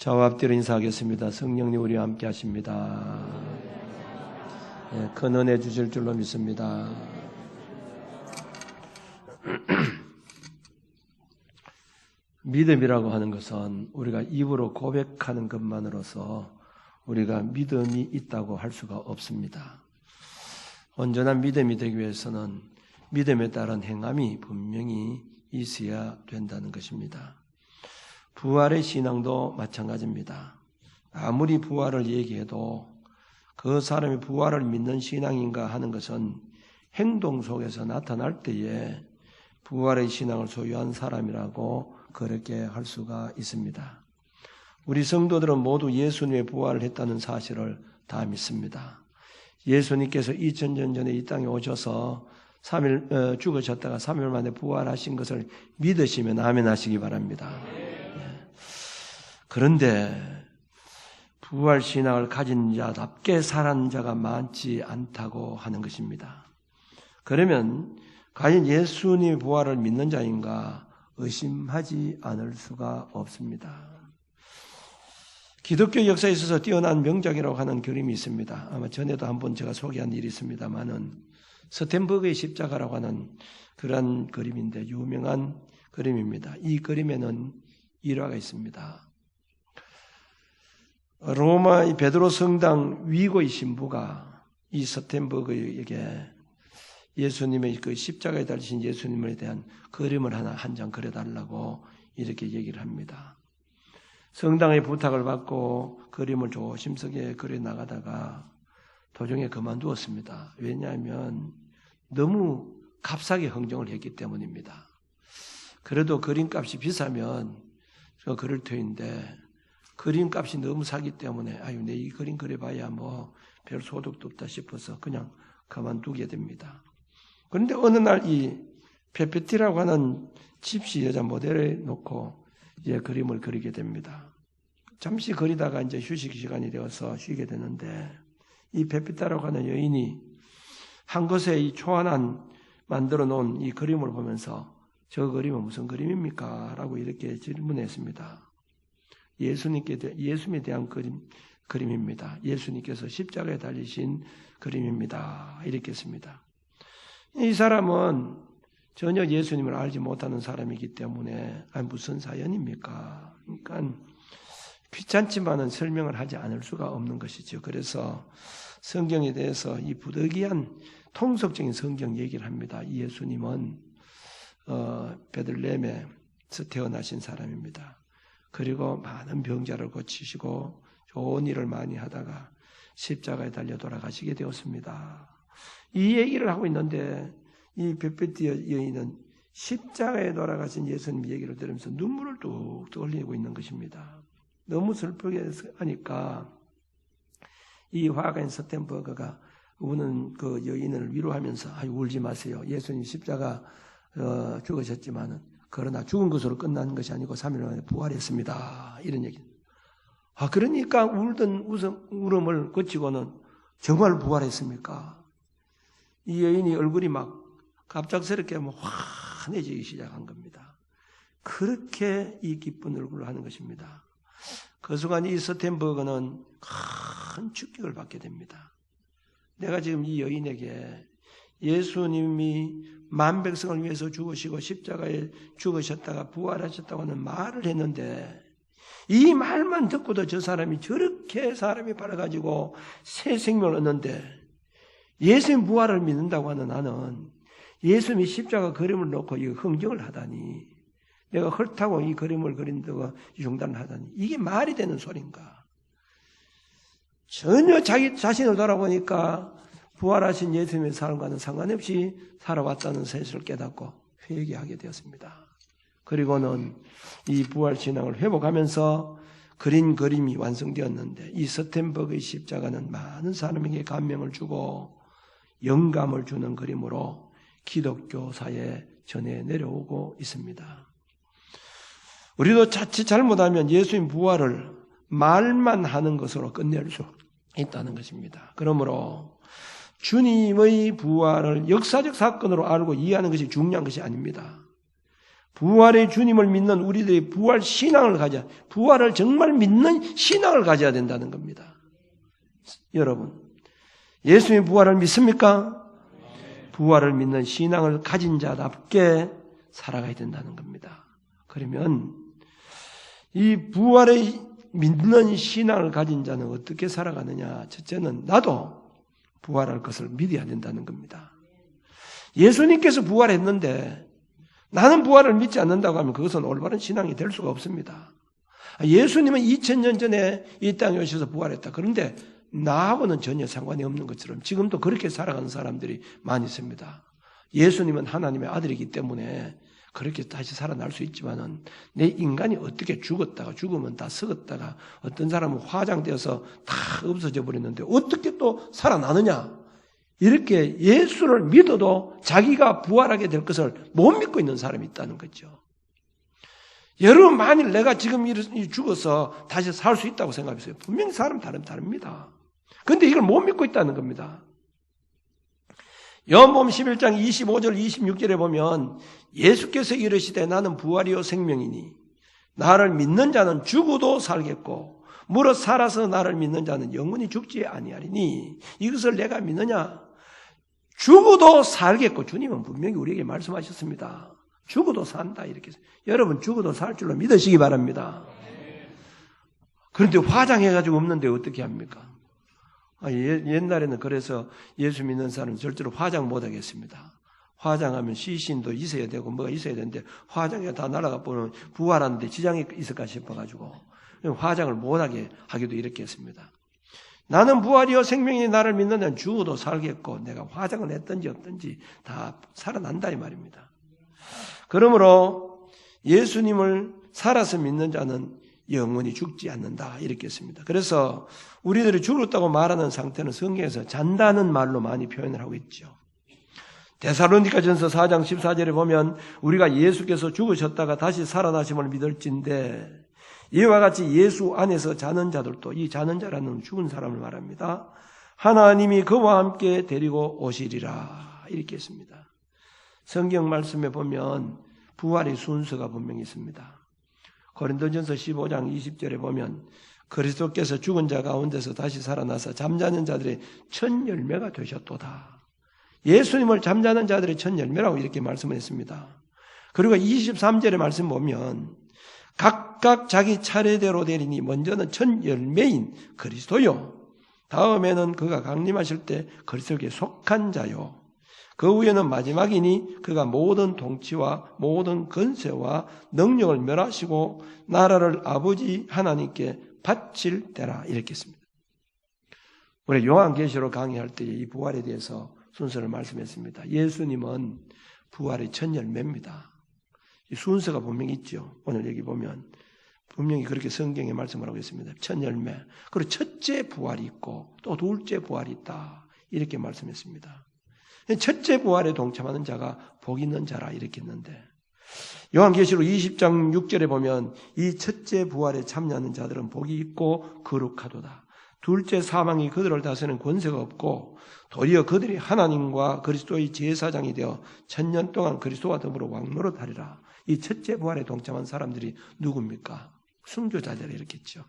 저와 앞뒤로 인사하겠습니다. 성령님 우리와 함께 하십니다. 큰 은혜 주실 줄로 믿습니다. 믿음이라고 하는 것은 우리가 입으로 고백하는 것만으로서 우리가 믿음이 있다고 할 수가 없습니다. 온전한 믿음이 되기 위해서는 믿음에 따른 행함이 분명히 있어야 된다는 것입니다. 부활의 신앙도 마찬가지입니다. 아무리 부활을 얘기해도 그 사람이 부활을 믿는 신앙인가 하는 것은 행동 속에서 나타날 때에 부활의 신앙을 소유한 사람이라고 그렇게 할 수가 있습니다. 우리 성도들은 모두 예수님의 부활을 했다는 사실을 다 믿습니다. 예수님께서 2000년 전에 이 땅에 오셔서 죽으셨다가 3일 만에 부활하신 것을 믿으시면 아멘 하시기 바랍니다. 그런데 부활 신앙을 가진 자답게 살아난 자가 많지 않다고 하는 것입니다. 그러면 과연 예수님의 부활을 믿는 자인가 의심하지 않을 수가 없습니다. 기독교 역사에 있어서 뛰어난 명작이라고 하는 그림이 있습니다. 아마 전에도 한번 제가 소개한 일이 있습니다만은 스텐버그의 십자가라고 하는 그런 그림인데 유명한 그림입니다. 이 그림에는 일화가 있습니다. 로마 베드로 성당 위고의 신부가 이 스텐버그에게 예수님의 그 십자가에 달리신 예수님에 대한 그림을 한 장 그려달라고 이렇게 얘기를 합니다. 성당의 부탁을 받고 그림을 조심스럽게 그려 나가다가 도중에 그만두었습니다. 왜냐하면 너무 값싸게 흥정을 했기 때문입니다. 그래도 그림값이 비싸면 저 그릴 터인데 그림값이 너무 사기 때문에 내 이 그림 그려봐야 뭐 별 소득도 없다 싶어서 그냥 그만두게 됩니다. 그런데 어느 날 이 페페티라고 하는 집시 여자 모델을 놓고 이제 그림을 그리게 됩니다. 잠시 그리다가 이제 휴식 시간이 되어서 쉬게 되는데 이 페페티라고 하는 여인이 한 곳에 이 초안한 만들어 놓은 이 그림을 보면서 저 그림은 무슨 그림입니까? 라고 이렇게 질문했습니다. 예수님에 대한 그림입니다. 예수님께서 십자가에 달리신 그림입니다. 이렇게 했습니다. 이 사람은 전혀 예수님을 알지 못하는 사람이기 때문에 무슨 사연입니까? 그러니까 귀찮지만은 설명을 하지 않을 수가 없는 것이죠. 그래서 성경에 대해서 이 부득이한 통속적인 성경 얘기를 합니다. 이 예수님은 베들레헴에서 태어나신 사람입니다. 그리고 많은 병자를 고치시고 좋은 일을 많이 하다가 십자가에 달려 돌아가시게 되었습니다. 이 얘기를 하고 있는데 이 베페티 여인은 십자가에 돌아가신 예수님 얘기를 들으면서 눈물을 뚝뚝 흘리고 있는 것입니다. 너무 슬프게 하니까 이 화가인 스텐버그가 우는 그 여인을 위로하면서 울지 마세요. 예수님 십자가 죽으셨지만은 그러나 죽은 것으로 끝나는 것이 아니고 3일 만에 부활했습니다. 이런 얘기. 그러니까 울던 울음을 거치고는 정말 부활했습니까? 이 여인이 얼굴이 막 갑작스럽게 환해지기 시작한 겁니다. 그렇게 이 기쁜 얼굴을 하는 것입니다. 그 순간 이 스텐버그는 큰 충격을 받게 됩니다. 내가 지금 이 여인에게 예수님이 만백성을 위해서 죽으시고 십자가에 죽으셨다가 부활하셨다고 하는 말을 했는데 이 말만 듣고도 저 사람이 저렇게 사람이 바라가지고 새 생명을 얻는데 예수님 부활을 믿는다고 하는 나는 예수님이 십자가 그림을 놓고 이 흥정을 하다니 내가 헐타고 이 그림을 그린다고 흉단을 하다니 이게 말이 되는 소린가? 전혀 자기 자신을 돌아보니까 부활하신 예수님의 삶과는 상관없이 살아왔다는 사실을 깨닫고 회개하게 되었습니다. 그리고는 이 부활 신앙을 회복하면서 그린 그림이 완성되었는데 이 스텐버그의 십자가는 많은 사람에게 감명을 주고 영감을 주는 그림으로 기독교사에 전해 내려오고 있습니다. 우리도 자칫 잘못하면 예수님 부활을 말만 하는 것으로 끝낼 수 있다는 것입니다. 그러므로 주님의 부활을 역사적 사건으로 알고 이해하는 것이 중요한 것이 아닙니다. 부활의 주님을 믿는 우리들이 부활 신앙을 가져야, 부활을 정말 믿는 신앙을 가져야 된다는 겁니다. 여러분, 예수님의 부활을 믿습니까? 부활을 믿는 신앙을 가진 자답게 살아가야 된다는 겁니다. 그러면 이 부활의 믿는 신앙을 가진 자는 어떻게 살아가느냐? 첫째는 나도 부활할 것을 믿어야 된다는 겁니다. 예수님께서 부활했는데 나는 부활을 믿지 않는다고 하면 그것은 올바른 신앙이 될 수가 없습니다. 예수님은 2000년 전에 이 땅에 오셔서 부활했다. 그런데 나하고는 전혀 상관이 없는 것처럼 지금도 그렇게 살아가는 사람들이 많이 있습니다. 예수님은 하나님의 아들이기 때문에 그렇게 다시 살아날 수 있지만은 내 인간이 어떻게 죽으면 다 썩었다가 어떤 사람은 화장되어서 다 없어져 버렸는데 어떻게 또 살아나느냐? 이렇게 예수를 믿어도 자기가 부활하게 될 것을 못 믿고 있는 사람이 있다는 거죠. 여러분, 만일 내가 지금 죽어서 다시 살 수 있다고 생각했어요. 분명히 사람 다릅니다. 그런데 이걸 못 믿고 있다는 겁니다. 요한복음 11장 25절 26절에 보면 예수께서 이르시되 나는 부활이요 생명이니 나를 믿는 자는 죽어도 살겠고 무릇 살아서 나를 믿는 자는 영원히 죽지 아니하리니 이것을 내가 믿느냐? 죽어도 살겠고, 주님은 분명히 우리에게 말씀하셨습니다. 죽어도 산다 이렇게. 여러분, 죽어도 살 줄로 믿으시기 바랍니다. 그런데 화장해가지고 없는데 어떻게 합니까? 옛날에는 그래서 예수 믿는 사람은 절대로 화장 못 하겠습니다. 화장하면 시신도 있어야 되고 뭐가 있어야 되는데 화장이 다 날아가 보면 부활하는데 지장이 있을까 싶어가지고 화장을 못하게 하기도 이렇게 했습니다. 나는 부활이요 생명이 나를 믿는 자는 죽어도 살겠고 내가 화장을 했든지 없든지 다 살아난다 이 말입니다. 그러므로 예수님을 살아서 믿는 자는 영원히 죽지 않는다 이렇게 했습니다. 그래서 우리들이 죽었다고 말하는 상태는 성경에서 잔다는 말로 많이 표현을 하고 있죠. 데살로니가전서 4장 14절에 보면 우리가 예수께서 죽으셨다가 다시 살아나심을 믿을진대 이와 같이 예수 안에서 자는 자들도, 이 자는 자라는 죽은 사람을 말합니다. 하나님이 그와 함께 데리고 오시리라 이렇게 했습니다. 성경 말씀에 보면 부활의 순서가 분명히 있습니다. 고린도전서 15장 20절에 보면 그리스도께서 죽은 자 가운데서 다시 살아나서 잠자는 자들의 첫 열매가 되셨도다. 예수님을 잠자는 자들의 첫 열매라고 이렇게 말씀을 했습니다. 그리고 23절의 말씀 보면 각각 자기 차례대로 되리니 먼저는 첫 열매인 그리스도요. 다음에는 그가 강림하실 때 그리스도에게 속한 자요. 그 후에는 마지막이니 그가 모든 통치와 모든 건세와 능력을 멸하시고 나라를 아버지 하나님께 바칠 때라 이렇게 했습니다. 우리 요한계시록 강의할 때 이 부활에 대해서 순서를 말씀했습니다. 예수님은 부활의 첫 열매입니다. 이 순서가 분명히 있죠. 오늘 여기 보면 분명히 그렇게 성경에 말씀을 하고 있습니다. 첫 열매. 그리고 첫째 부활이 있고 또 둘째 부활이 있다. 이렇게 말씀했습니다. 첫째 부활에 동참하는 자가 복 있는 자라 이렇게 했는데 요한계시록 20장 6절에 보면 이 첫째 부활에 참여하는 자들은 복이 있고 거룩하도다. 둘째 사망이 그들을 다스리는 권세가 없고 도리어 그들이 하나님과 그리스도의 제사장이 되어 1000년 동안 그리스도와 더불어 왕노릇하리라. 이 첫째 부활에 동참한 사람들이 누굽니까? 순교자들이 이렇게 했죠.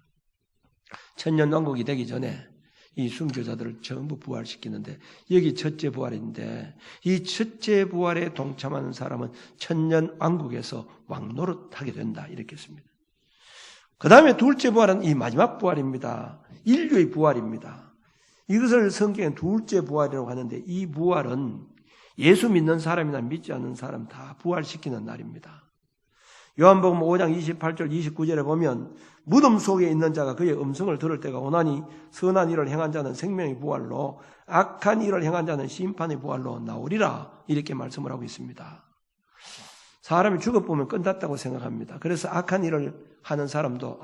1000년 왕국이 되기 전에 이 순교자들을 전부 부활시키는데 여기 첫째 부활인데 이 첫째 부활에 동참하는 사람은 1000년 왕국에서 왕노릇하게 된다 이렇게 했습니다. 그 다음에 둘째 부활은 이 마지막 부활입니다. 인류의 부활입니다. 이것을 성경에 둘째 부활이라고 하는데 이 부활은 예수 믿는 사람이나 믿지 않는 사람 다 부활시키는 날입니다. 요한복음 5장 28절 29절에 보면 무덤 속에 있는 자가 그의 음성을 들을 때가 오나니 선한 일을 행한 자는 생명의 부활로 악한 일을 행한 자는 심판의 부활로 나오리라 이렇게 말씀을 하고 있습니다. 사람이 죽어보면 끝났다고 생각합니다. 그래서 악한 일을 하는 사람도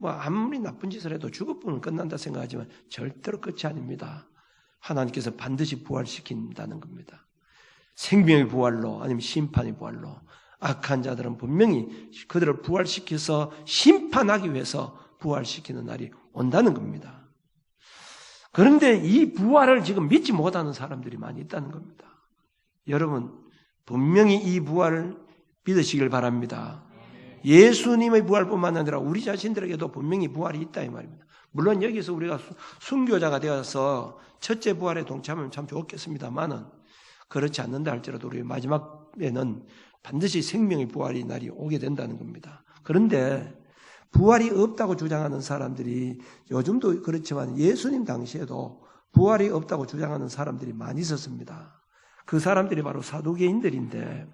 아무리 나쁜 짓을 해도 죽어보면 끝난다 생각하지만 절대로 끝이 아닙니다. 하나님께서 반드시 부활시킨다는 겁니다. 생명의 부활로 아니면 심판의 부활로 악한 자들은 분명히 그들을 부활시켜서 심판하기 위해서 부활시키는 날이 온다는 겁니다. 그런데 이 부활을 지금 믿지 못하는 사람들이 많이 있다는 겁니다. 여러분 분명히 이 부활을 믿으시길 바랍니다. 예수님의 부활뿐만 아니라 우리 자신들에게도 분명히 부활이 있다 이 말입니다. 물론 여기서 우리가 순교자가 되어서 첫째 부활에 동참하면 참 좋겠습니다만은 그렇지 않는다 할지라도 우리 마지막에는 반드시 생명의 부활이 날이 오게 된다는 겁니다. 그런데 부활이 없다고 주장하는 사람들이 요즘도 그렇지만 예수님 당시에도 부활이 없다고 주장하는 사람들이 많이 있었습니다. 그 사람들이 바로 사두개인들인데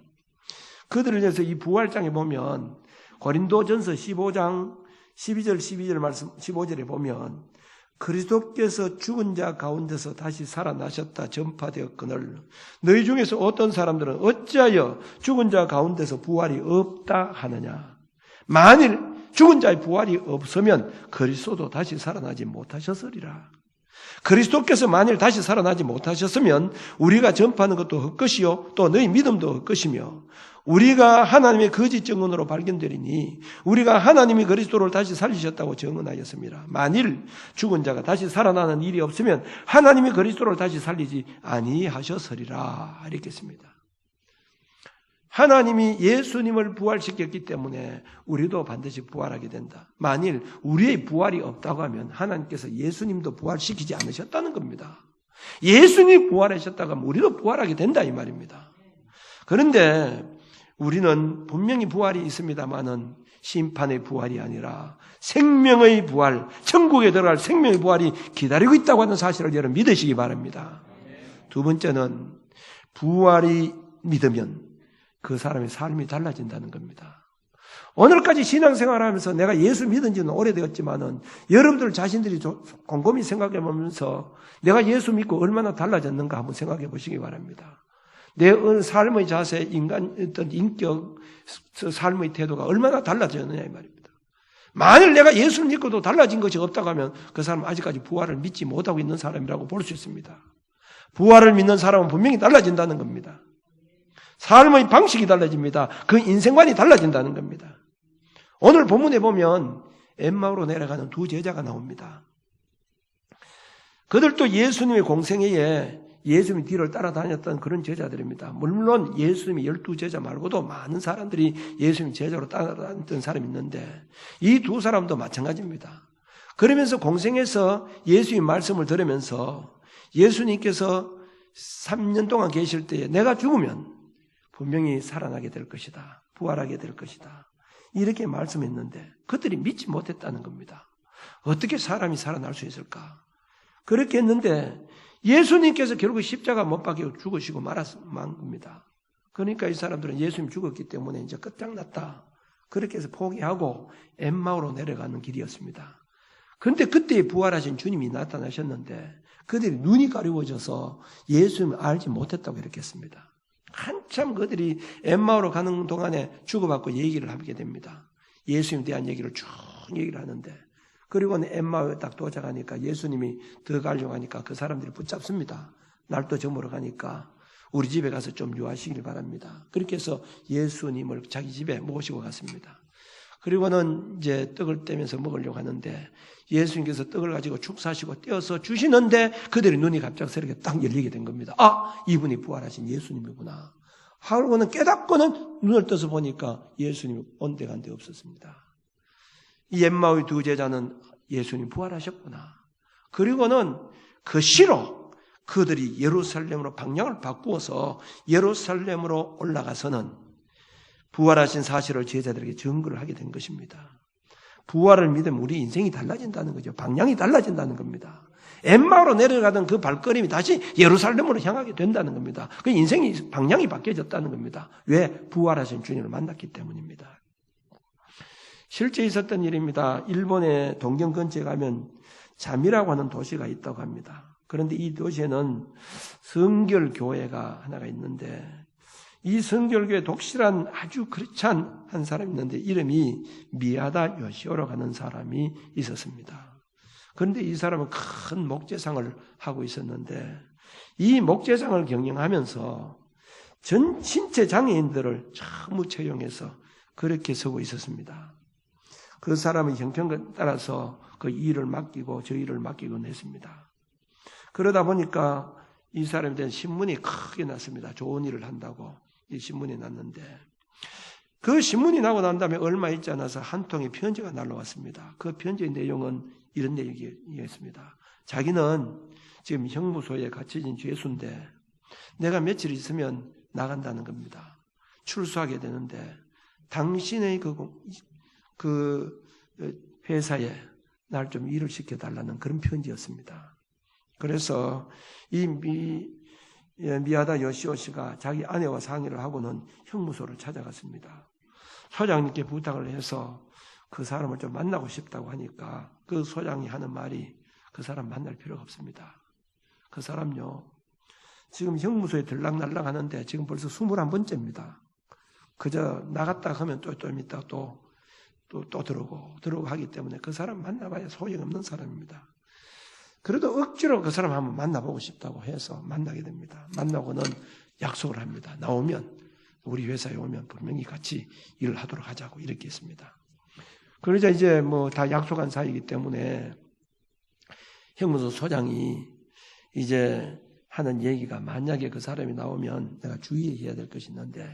그들을 위해서 이 부활장에 보면 고린도전서 15장 12절 말씀 15절에 보면 그리스도께서 죽은 자 가운데서 다시 살아나셨다 전파되었거늘 너희 중에서 어떤 사람들은 어찌하여 죽은 자 가운데서 부활이 없다 하느냐. 만일 죽은 자의 부활이 없으면 그리스도도 다시 살아나지 못하셨으리라. 그리스도께서 만일 다시 살아나지 못하셨으면 우리가 전파하는 것도 헛것이요 또 너희 믿음도 헛것이며 우리가 하나님의 거짓 증언으로 발견되리니 우리가 하나님이 그리스도를 다시 살리셨다고 증언하였습니다. 만일 죽은 자가 다시 살아나는 일이 없으면 하나님이 그리스도를 다시 살리지 아니하셨으리라 이렇게 했습니다. 하나님이 예수님을 부활시켰기 때문에 우리도 반드시 부활하게 된다. 만일 우리의 부활이 없다고 하면 하나님께서 예수님도 부활시키지 않으셨다는 겁니다. 예수님이 부활하셨다고 하면 우리도 부활하게 된다 이 말입니다. 그런데 우리는 분명히 부활이 있습니다만은 심판의 부활이 아니라 생명의 부활, 천국에 들어갈 생명의 부활이 기다리고 있다고 하는 사실을 여러분 믿으시기 바랍니다. 두 번째는 부활이 믿으면 그 사람의 삶이 달라진다는 겁니다. 오늘까지 신앙생활을 하면서 내가 예수 믿은 지는 오래되었지만은 여러분들 자신들이 곰곰이 생각해 보면서 내가 예수 믿고 얼마나 달라졌는가 한번 생각해 보시기 바랍니다. 내 삶의 자세, 인간, 어떤 인격, 삶의 태도가 얼마나 달라졌느냐 이 말입니다. 만일 내가 예수를 믿고도 달라진 것이 없다고 하면 그 사람은 아직까지 부활을 믿지 못하고 있는 사람이라고 볼 수 있습니다. 부활을 믿는 사람은 분명히 달라진다는 겁니다. 삶의 방식이 달라집니다. 그 인생관이 달라진다는 겁니다. 오늘 본문에 보면 엠마오로 내려가는 두 제자가 나옵니다. 그들도 예수님의 공생애에 예수님 뒤를 따라다녔던 그런 제자들입니다. 물론 예수님이 12제자 말고도 많은 사람들이 예수님 제자로 따라다녔던 사람이 있는데 이 두 사람도 마찬가지입니다. 그러면서 공생에서 예수님 말씀을 들으면서 예수님께서 3년 동안 계실 때에 내가 죽으면 분명히 살아나게 될 것이다. 부활하게 될 것이다. 이렇게 말씀했는데 그들이 믿지 못했다는 겁니다. 어떻게 사람이 살아날 수 있을까? 그렇게 했는데 예수님께서 결국 십자가 못 박혀 죽으시고 말한 겁니다. 그러니까 이 사람들은 예수님 죽었기 때문에 이제 끝장났다. 그렇게 해서 포기하고 엠마오로 내려가는 길이었습니다. 그런데 그때 부활하신 주님이 나타나셨는데 그들이 눈이 가려워져서 예수님을 알지 못했다고 이렇게 했습니다. 한참 그들이 엠마오로 가는 동안에 주고받고 얘기를 하게 됩니다. 예수님에 대한 얘기를 쭉 얘기를 하는데 그리고는 엠마오에 딱 도착하니까 예수님이 더 가려고 하니까 그 사람들이 붙잡습니다. 날도 저물어 가니까 우리 집에 가서 좀 유하시길 바랍니다. 그렇게 해서 예수님을 자기 집에 모시고 갔습니다. 그리고는 이제 떡을 떼면서 먹으려고 하는데 예수님께서 떡을 가지고 축사하시고 떼어서 주시는데 그들의 눈이 갑작스럽게 딱 열리게 된 겁니다. 아, 이분이 부활하신 예수님이구나. 하고는 깨닫고는 눈을 떠서 보니까 예수님이 온데간데 없었습니다. 이 엠마오의 두 제자는 예수님 부활하셨구나. 그리고는 그 시로 그들이 예루살렘으로 방향을 바꾸어서 예루살렘으로 올라가서는 부활하신 사실을 제자들에게 증거를 하게 된 것입니다. 부활을 믿으면 우리 인생이 달라진다는 거죠. 방향이 달라진다는 겁니다. 엠마오로 내려가던 그 발걸음이 다시 예루살렘으로 향하게 된다는 겁니다. 그 인생이 방향이 바뀌어졌다는 겁니다. 왜? 부활하신 주님을 만났기 때문입니다. 실제 있었던 일입니다. 일본의 동경 근처에 가면 잠이라고 하는 도시가 있다고 합니다. 그런데 이 도시에는 성결교회가 하나가 있는데 이 성결교회 독실한 아주 크리스찬 한 사람이 있는데 이름이 미야다 요시오라고 하는 사람이 있었습니다. 그런데 이 사람은 큰 목재상을 하고 있었는데 이 목재상을 경영하면서 전 신체 장애인들을 전부 채용해서 그렇게 서고 있었습니다. 그 사람의 형편에 따라서 그 일을 맡기고 저 일을 맡기곤 했습니다. 그러다 보니까 이 사람에 대한 신문이 크게 났습니다. 좋은 일을 한다고 이 신문이 났는데 그 신문이 나고 난 다음에 얼마 있지 않아서 한 통의 편지가 날라왔습니다. 그 편지의 내용은 이런 내용이었습니다. 자기는 지금 형무소에 갇혀진 죄수인데 내가 며칠 있으면 나간다는 겁니다. 출소하게 되는데 당신의 그 회사에 날 좀 일을 시켜달라는 그런 편지였습니다. 그래서 이 미야다 요시오 씨가 자기 아내와 상의를 하고는 형무소를 찾아갔습니다. 소장님께 부탁을 해서 그 사람을 좀 만나고 싶다고 하니까 그 소장이 하는 말이 그 사람 만날 필요가 없습니다. 그 사람요, 지금 형무소에 들락날락 하는데 지금 벌써 21번째입니다. 그저 나갔다 하면 좀 있다가 또 들어오고 하기 때문에 그 사람 만나봐야 소용없는 사람입니다. 그래도 억지로 그 사람 한번 만나보고 싶다고 해서 만나게 됩니다. 만나고는 약속을 합니다. 나오면 우리 회사에 오면 분명히 같이 일을 하도록 하자고 이렇게 했습니다. 그러자 이제 뭐 다 약속한 사이이기 때문에 형무소 소장이 이제 하는 얘기가 만약에 그 사람이 나오면 내가 주의해야 될 것이 있는데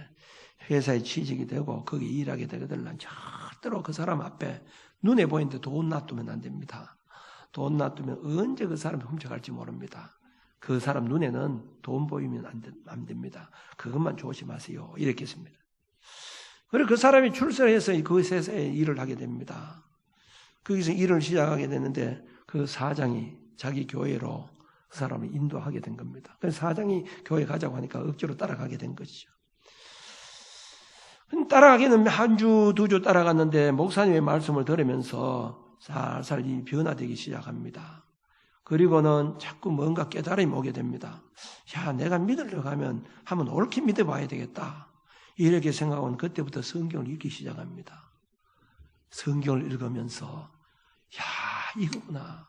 회사에 취직이 되고 거기 일하게 되거든 난 절대로 그 사람 앞에 눈에 보이는데 돈 놔두면 안 됩니다. 돈 놔두면 언제 그 사람이 훔쳐갈지 모릅니다. 그 사람 눈에는 돈 보이면 안 됩니다. 그것만 조심하세요. 이렇게 했습니다. 그리고 그 사람이 출세해서 그 회사에 일을 하게 됩니다. 거기서 일을 시작하게 되는데 그 사장이 자기 교회로 그 사람을 인도하게 된 겁니다. 그래서 사장이 교회 가자고 하니까 억지로 따라가게 된 것이죠. 따라가기는 한 주, 2주 따라갔는데 목사님의 말씀을 들으면서 살살 이 변화되기 시작합니다. 그리고는 자꾸 뭔가 깨달음이 오게 됩니다. 야, 내가 믿으려고 하면 한번 옳게 믿어봐야 되겠다. 이렇게 생각하고는 그때부터 성경을 읽기 시작합니다. 성경을 읽으면서 야, 이거구나.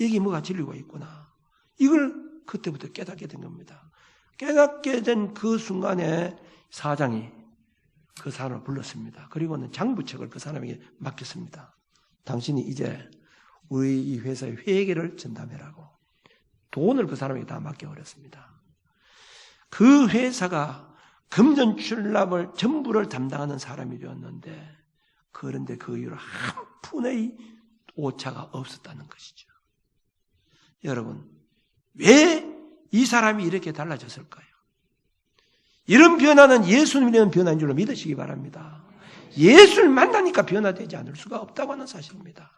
여기 뭐가 진리가 있구나. 이걸 그때부터 깨닫게 된 겁니다. 깨닫게 된 그 순간에 사장이 그 사람을 불렀습니다. 그리고는 장부책을 그 사람에게 맡겼습니다. 당신이 이제 우리 이 회사의 회계를 전담해라고 돈을 그 사람에게 다 맡겨버렸습니다. 그 회사가 금전출납을 전부를 담당하는 사람이 되었는데 그런데 그 이후로 한 푼의 오차가 없었다는 것이죠. 여러분, 왜 이 사람이 이렇게 달라졌을까요? 이런 변화는 예수님이 이런 변화인 줄로 믿으시기 바랍니다. 예수를 만나니까 변화되지 않을 수가 없다고 하는 사실입니다.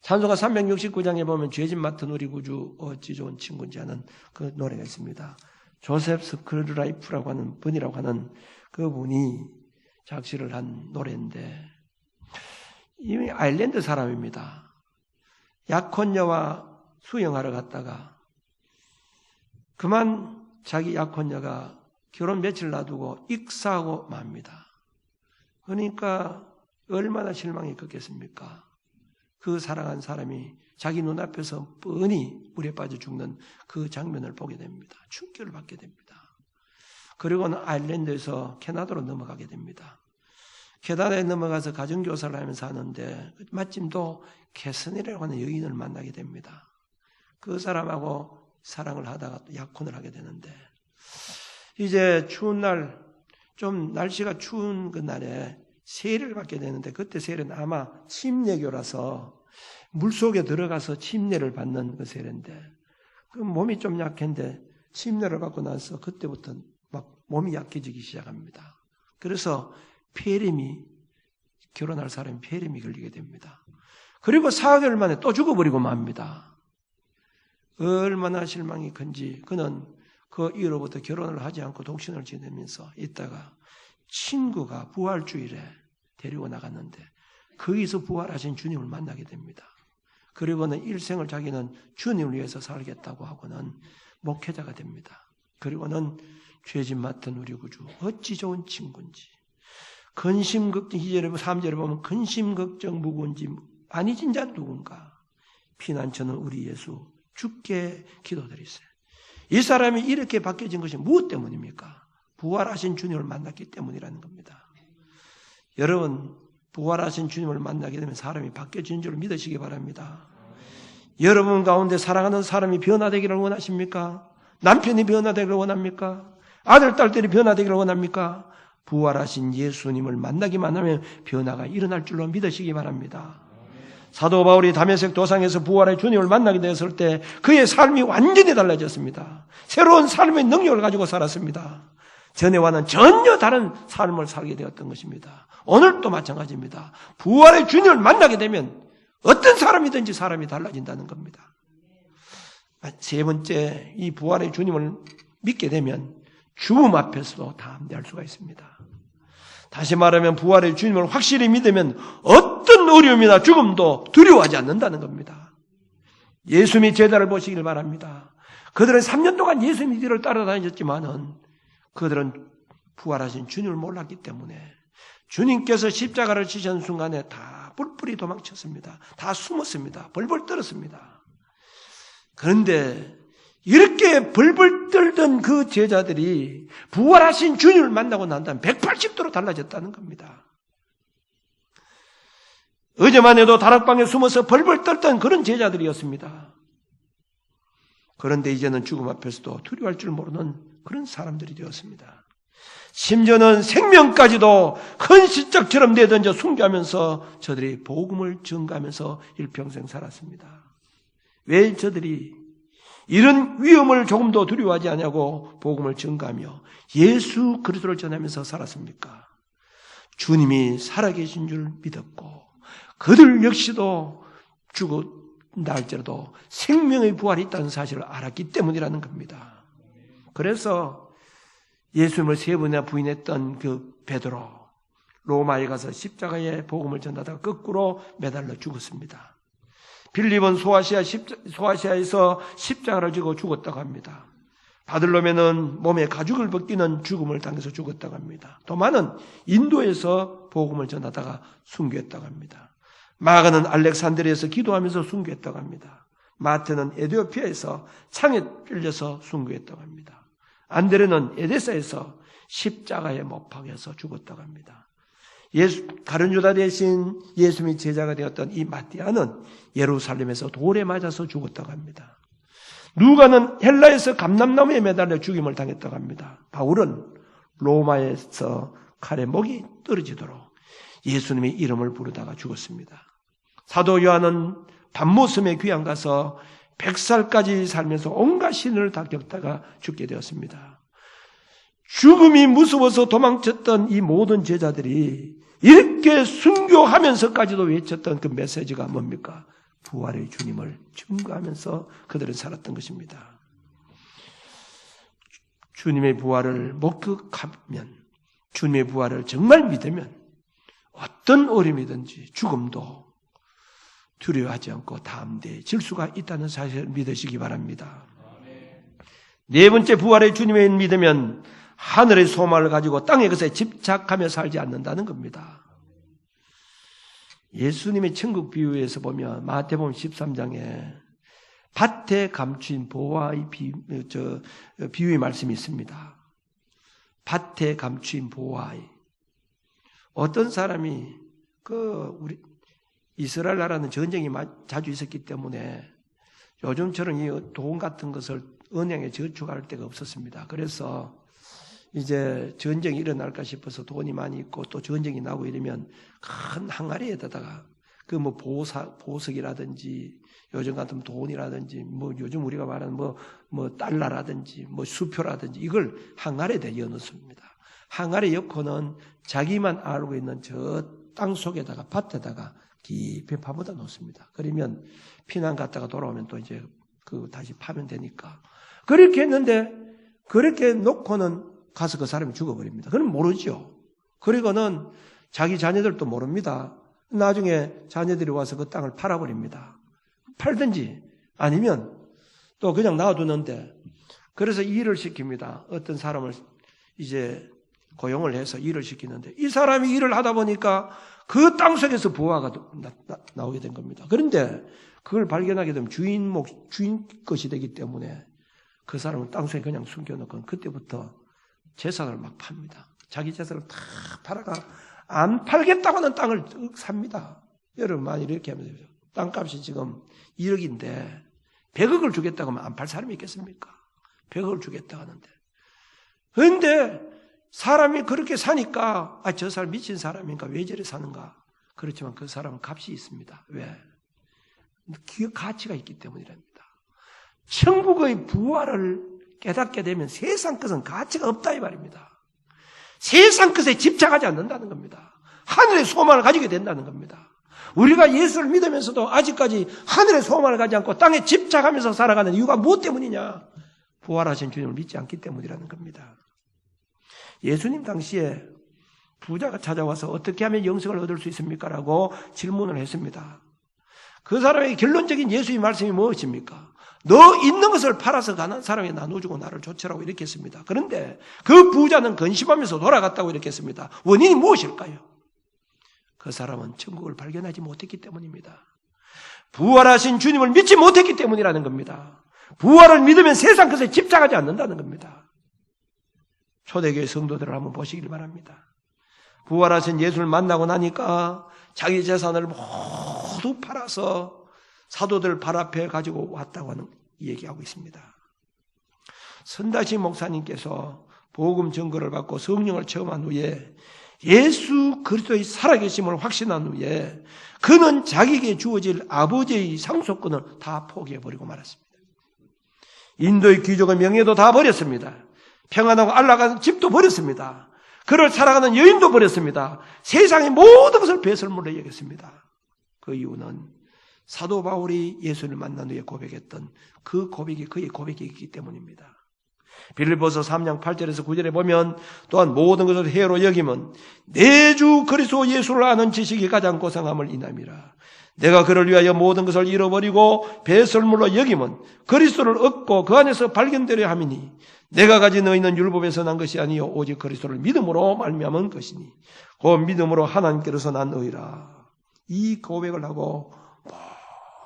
찬송가 369장에 보면 죄진 맡은 우리 구주 어찌 좋은 친구인지 하는 그 노래가 있습니다. 조셉 스크루라이프라고 하는 분이라고 하는 그분이 작시를 한 노래인데 이미 아일랜드 사람입니다. 약혼녀와 수영하러 갔다가 그만 자기 약혼녀가 결혼 며칠 놔두고 익사하고 맙니다. 그러니까 얼마나 실망이 컸겠습니까? 그 사랑한 사람이 자기 눈앞에서 뻔히 물에 빠져 죽는 그 장면을 보게 됩니다. 충격을 받게 됩니다. 그리고는 아일랜드에서 캐나다로 넘어가게 됩니다. 캐나다에 넘어가서 가정교사를 하면서 하는데 마침 또 캐서니라고 하는 여인을 만나게 됩니다. 그 사람하고 사랑을 하다가 또 약혼을 하게 되는데 이제 추운 날, 좀 날씨가 추운 그 날에 세례를 받게 되는데 그때 세례는 아마 침례교라서 물속에 들어가서 침례를 받는 그 세례인데 그 몸이 좀 약했는데 침례를 받고 나서 그때부터 막 몸이 약해지기 시작합니다. 그래서 폐렴이 결혼할 사람이 폐렴이 걸리게 됩니다. 그리고 4개월 만에 또 죽어버리고 맙니다. 얼마나 실망이 큰지 그는 그 이후로부터 결혼을 하지 않고 독신을 지내면서 있다가 친구가 부활주일에 데리고 나갔는데 거기서 부활하신 주님을 만나게 됩니다. 그리고는 일생을 자기는 주님을 위해서 살겠다고 하고는 목회자가 됩니다. 그리고는 죄진 맡은 우리 구주 어찌 좋은 친구인지 근심걱정 2절에 3절에 보면 근심걱정 무거운지 아니진 자 누군가 피난처는 우리 예수 주께 기도드리세요. 이 사람이 이렇게 바뀌어진 것이 무엇 때문입니까? 부활하신 주님을 만났기 때문이라는 겁니다. 여러분 부활하신 주님을 만나게 되면 사람이 바뀌어지는 줄 믿으시기 바랍니다. 여러분 가운데 사랑하는 사람이 변화되기를 원하십니까? 남편이 변화되기를 원합니까? 아들, 딸들이 변화되기를 원합니까? 부활하신 예수님을 만나기만 하면 변화가 일어날 줄로 믿으시기 바랍니다. 사도 바울이 다메섹 도상에서 부활의 주님을 만나게 되었을 때 그의 삶이 완전히 달라졌습니다. 새로운 삶의 능력을 가지고 살았습니다. 전에와는 전혀 다른 삶을 살게 되었던 것입니다. 오늘도 마찬가지입니다. 부활의 주님을 만나게 되면 어떤 사람이든지 사람이 달라진다는 겁니다. 세 번째, 이 부활의 주님을 믿게 되면 죽음 앞에서도 담대할 수가 있습니다. 다시 말하면 부활의 주님을 확실히 믿으면 어떤 어려움이나 죽음도 두려워하지 않는다는 겁니다. 예수님의 제자를 보시길 바랍니다. 그들은 3년 동안 예수님의 뒤를 따라다녔지만은 그들은 부활하신 주님을 몰랐기 때문에 주님께서 십자가를 지신 순간에 다 뿔뿔이 도망쳤습니다. 다 숨었습니다. 벌벌 떨었습니다. 그런데 이렇게 벌벌 떨던 그 제자들이 부활하신 주님을 만나고 난 다음에 180도로 달라졌다는 겁니다. 어제만 해도 다락방에 숨어서 벌벌 떨던 그런 제자들이었습니다. 그런데 이제는 죽음 앞에서도 두려워할 줄 모르는 그런 사람들이 되었습니다. 심지어는 생명까지도 헌신짝처럼 내던져 순교하면서 저들이 복음을 전가하면서 일평생 살았습니다. 왜 저들이 이런 위험을 조금도 두려워하지 않냐고 복음을 전가하며 예수 그리스도를 전하면서 살았습니까? 주님이 살아계신 줄 믿었고 그들 역시도 죽었다 할지라도 생명의 부활이 있다는 사실을 알았기 때문이라는 겁니다. 그래서 예수님을 3번이나 부인했던 그 베드로, 로마에 가서 십자가에 복음을 전하다가 거꾸로 매달려 죽었습니다. 빌립은 소아시아에서 십자가를 지고 죽었다고 합니다. 바들로메는 몸에 가죽을 벗기는 죽음을 당해서 죽었다고 합니다. 도마는 인도에서 복음을 전하다가 순교했다고 합니다. 마가는 알렉산드리아에서 기도하면서 순교했다고 합니다. 마태는 에티오피아에서 창에 찔려서 순교했다고 합니다. 안드레는 에데사에서 십자가에 못 박혀서 죽었다고 합니다. 가룟 유다 대신 예수님이 제자가 되었던 이 마띠아는 예루살렘에서 돌에 맞아서 죽었다고 합니다. 누가는 헬라에서 감람나무에 매달려 죽임을 당했다고 합니다. 바울은 로마에서 칼에 목이 떨어지도록 예수님의 이름을 부르다가 죽었습니다. 사도 요한은 밤모섬에 귀양 가서 100살까지 살면서 온갖 신을 다 겪다가 죽게 되었습니다. 죽음이 무서워서 도망쳤던 이 모든 제자들이 이렇게 순교하면서까지도 외쳤던 그 메시지가 뭡니까? 부활의 주님을 증거하면서 그들은 살았던 것입니다. 주님의 부활을 목격하면, 주님의 부활을 정말 믿으면 어떤 어려움이든지 죽음도 두려워하지 않고 담대해질 수가 있다는 사실을 믿으시기 바랍니다. 네 번째, 부활의 주님을 믿으면 하늘의 소망을 가지고 땅의 것에 집착하며 살지 않는다는 겁니다. 예수님의 천국 비유에서 보면 마태복음 13장에 밭에 감추인 보화의 비유의 말씀이 있습니다. 밭에 감추인 보화의 어떤 사람이 우리 이스라엘 나라는 전쟁이 자주 있었기 때문에 요즘처럼 이 돈 같은 것을 은행에 저축할 데가 없었습니다. 그래서 이제 전쟁이 일어날까 싶어서 돈이 많이 있고 또 전쟁이 나고 이러면 큰 항아리에다가 그 뭐 보석이라든지 요즘 같은 돈이라든지 뭐 요즘 우리가 말하는 뭐 달러라든지 뭐 수표라든지 이걸 항아리에다 넣어놓습니다. 항아리 엮고는 자기만 알고 있는 저 땅 속에다가 밭에다가 깊이 파묻어 놓습니다. 그러면 피난 갔다가 돌아오면 또 이제 다시 파면 되니까. 그렇게 했는데 그렇게 놓고는 가서 그 사람이 죽어버립니다. 그럼 모르죠. 그리고는 자기 자녀들도 모릅니다. 나중에 자녀들이 와서 그 땅을 팔아버립니다. 팔든지 아니면 또 그냥 놔두는데 그래서 일을 시킵니다. 어떤 사람을 이제 고용을 해서 일을 시키는데 이 사람이 일을 하다 보니까 그 땅속에서 부화가 나오게 된 겁니다. 그런데 그걸 발견하게 되면 주인 것이 되기 때문에 그 사람은 땅속에 그냥 숨겨놓고 그때부터 재산을 막 팝니다. 자기 재산을 다 팔아가 안 팔겠다고 하는 땅을 삽니다. 여러분 많이 이렇게 하면 되죠. 땅값이 지금 1억인데 100억을 주겠다고 하면 안 팔 사람이 있겠습니까? 100억을 주겠다고 하는데. 그런데 사람이 그렇게 사니까 저 사람 미친 사람인가 왜 저래 사는가. 그렇지만 그 사람은 값이 있습니다. 왜? 그 가치가 있기 때문이랍니다. 천국의 부활을 깨닫게 되면 세상 것은 가치가 없다 이 말입니다. 세상 것에 집착하지 않는다는 겁니다. 하늘의 소망을 가지게 된다는 겁니다. 우리가 예수를 믿으면서도 아직까지 하늘의 소망을 가지 않고 땅에 집착하면서 살아가는 이유가 무엇 때문이냐? 부활하신 주님을 믿지 않기 때문이라는 겁니다. 예수님 당시에 부자가 찾아와서 어떻게 하면 영생을 얻을 수 있습니까? 라고 질문을 했습니다. 그 사람의 결론적인 예수의 말씀이 무엇입니까? 너 있는 것을 팔아서 가난한 사람에게 나눠주고 나를 좇으라고 이렇게 했습니다. 그런데 그 부자는 근심하면서 돌아갔다고 이렇게 했습니다. 원인이 무엇일까요? 그 사람은 천국을 발견하지 못했기 때문입니다. 부활하신 주님을 믿지 못했기 때문이라는 겁니다. 부활을 믿으면 세상 것에 집착하지 않는다는 겁니다. 초대교회 성도들을 한번 보시길 바랍니다. 부활하신 예수를 만나고 나니까 자기 재산을 모두 팔아서 사도들 발 앞에 가지고 왔다고 하는 얘기하고 있습니다. 선다시 목사님께서 복음 증거를 받고 성령을 체험한 후에 예수 그리스도의 살아계심을 확신한 후에 그는 자기에게 주어질 아버지의 상속권을 다 포기해버리고 말았습니다. 인도의 귀족의 명예도 다 버렸습니다. 평안하고 안락한 집도 버렸습니다. 그를 살아가는 여인도 버렸습니다. 세상의 모든 것을 배설물로 여겼습니다. 그 이유는 사도 바울이 예수를 만난 후에 고백했던 그 고백이 그의 고백이기 때문입니다. 빌립보서 3장 8절에서 9절에 보면 또한 모든 것을 해로 여김은 내 주 그리스도 예수를 아는 지식이 가장 고상함을 인함이라. 내가 그를 위하여 모든 것을 잃어버리고 배설물로 여김은 그리스도를 얻고 그 안에서 발견되려 함이니 내가 가진 너희는 율법에서 난 것이 아니요 오직 그리스도를 믿음으로 말미암은 것이니 그 믿음으로 하나님께로서 난 너희라. 이 고백을 하고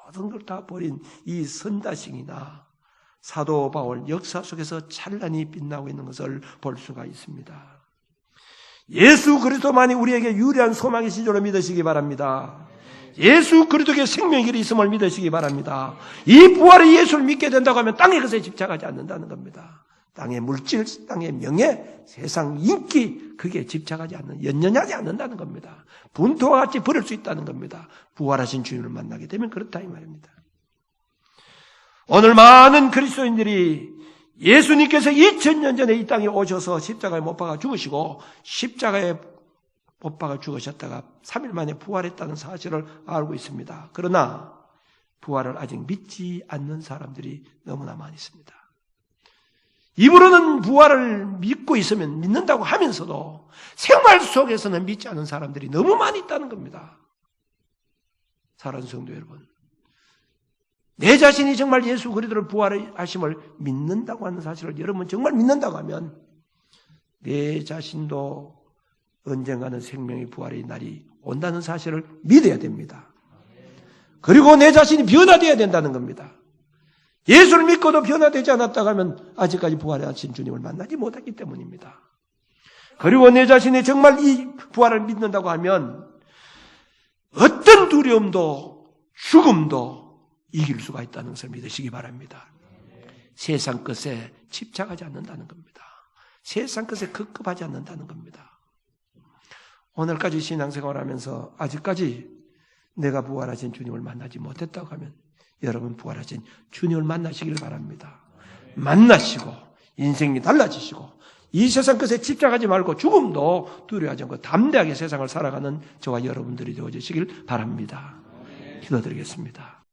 모든 걸 다 버린 이 선다싱이나 사도 바울 역사 속에서 찬란히 빛나고 있는 것을 볼 수가 있습니다. 예수 그리스도만이 우리에게 유리한 소망이신 줄로 믿으시기 바랍니다. 예수 그리스도의 생명의 길이 있음을 믿으시기 바랍니다. 이 부활의 예수를 믿게 된다고 하면 땅의 것에 집착하지 않는다는 겁니다. 땅의 물질, 땅의 명예, 세상 인기 그게 집착하지 않는, 연연하지 않는다는 겁니다. 분토와 같이 버릴 수 있다는 겁니다. 부활하신 주님을 만나게 되면 그렇다 이 말입니다. 오늘 많은 그리스도인들이 예수님께서 2000년 전에 이 땅에 오셔서 십자가에 못 박아 죽으시고 십자가에 못 박아 죽으셨다가 3일 만에 부활했다는 사실을 알고 있습니다. 그러나 부활을 아직 믿지 않는 사람들이 너무나 많이 있습니다. 입으로는 부활을 믿고 있으면 믿는다고 하면서도 생활 속에서는 믿지 않는 사람들이 너무 많이 있다는 겁니다. 사랑하는 성도 여러분, 내 자신이 정말 예수 그리스도를 부활하심을 믿는다고 하는 사실을 여러분 정말 믿는다고 하면 내 자신도 언젠가는 생명의 부활의 날이 온다는 사실을 믿어야 됩니다. 그리고 내 자신이 변화되어야 된다는 겁니다. 예수를 믿고도 변화되지 않았다고 하면 아직까지 부활하신 주님을 만나지 못했기 때문입니다. 그리고 내 자신이 정말 이 부활을 믿는다고 하면 어떤 두려움도 죽음도 이길 수가 있다는 것을 믿으시기 바랍니다. 세상 것에 집착하지 않는다는 겁니다. 세상 것에 급급하지 않는다는 겁니다. 오늘까지 신앙생활을 하면서 아직까지 내가 부활하신 주님을 만나지 못했다고 하면 여러분 부활하신 주님을 만나시길 바랍니다. 만나시고 인생이 달라지시고 이 세상 것에 집착하지 말고 죽음도 두려워하지 않고 담대하게 세상을 살아가는 저와 여러분들이 되어주시길 바랍니다. 기도드리겠습니다.